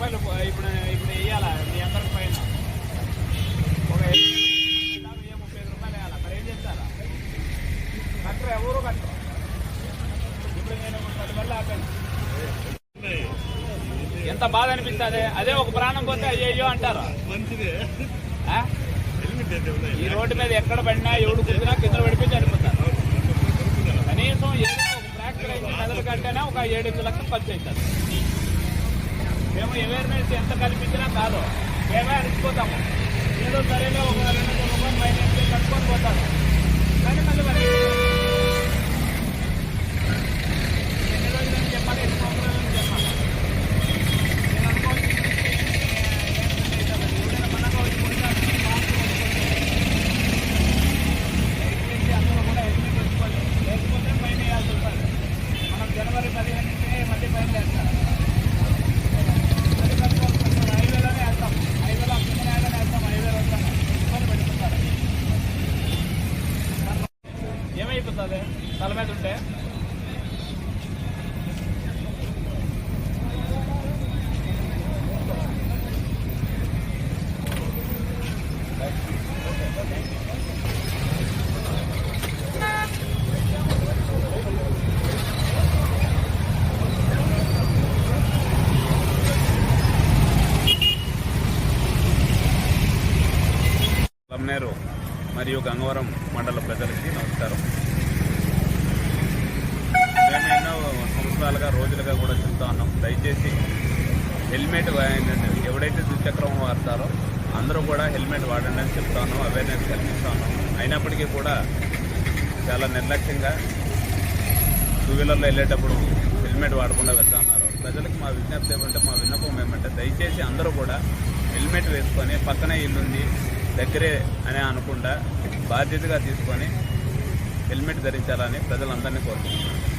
రూపాయలు ఇప్పుడు వేయాలా మీ అందరికి పైన ఒక 35 రూపాయలు వేయాలి. అక్కడ ఏం చేస్తారా? కట్టరు, ఎవరు కట్టరు. ఇప్పుడు నేను 10 వల్ల ఆపాను. ఎంత బాధ అనిపిస్తుంది. అదే ఒక ప్రాణం పోతే అయ్యో అంటారు. ఈ రోడ్డు మీద ఎక్కడ పడినా ఎవడు కుదిరినా కింద పడిపోయి చనిపోతారు. కనీసం ఏదో ఒక ఫ్రాక్చర్ అయితే మెదడు కంటేనే ఒక 7-8 లక్షలు ఖర్చు అవుతుంది. మేము అవేర్నెస్ ఎంత కల్పించినా కాదు, మేమే అడిగిపోతాము. ఏదో సరేలో ఒక 200 రూపాయలు పైన కట్టుకొని పోతారు. కానీ మళ్ళీ మరి ఎన్ని రోజులని చెప్పాలి, ఎన్ని సంవత్సరాలని చెప్పాలి. నేను అనుకోవచ్చు ఎవరైనా మనగా వచ్చి కొడతారు. అందరూ కూడా హెల్మెట్ వేసుకోవాలి, లేకపోతే ఫైన్ వేయాల్సి వస్తుంది. మనం జనవరి 15 నుంచే మళ్ళీ ఫైన్ వేస్తారు. హైవేలోనే వేస్తాం, హైవేలో కిందనే వేస్తాం, హైవేలో వస్తాం, ఇబ్బంది పెట్టుకుంటారు. ఏమైపోతుంది తల మీద ఉంటే? పలమనేరు మరియు గంగవరం మండల ప్రజలకి నమస్కారం. మేము ఎన్నో సంవత్సరాలుగా రోజులుగా కూడా చెప్తా ఉన్నాం, దయచేసి హెల్మెట్ ఎవడైతే ద్విచక్రం వాడతారో అందరూ కూడా హెల్మెట్ వాడండి అని చెప్తా ఉన్నాం, అవేర్నెస్ కల్పిస్తా ఉన్నాం. అయినప్పటికీ కూడా చాలా నిర్లక్ష్యంగా 2 వీలర్లో వెళ్ళేటప్పుడు హెల్మెట్ వాడకుండా వెళ్తా ఉన్నారు. ప్రజలకు మా విజ్ఞప్తి ఏమంటే, మా విన్నపం ఏమంటే, దయచేసి అందరూ కూడా హెల్మెట్ వేసుకొని పక్కనే ఇల్లుంది దగ్గరే అని అనకుండా బాధ్యతగా తీసుకొని హెల్మెట్ ధరించాలని ప్రజలందరినీ కోరుకుంటున్నాను.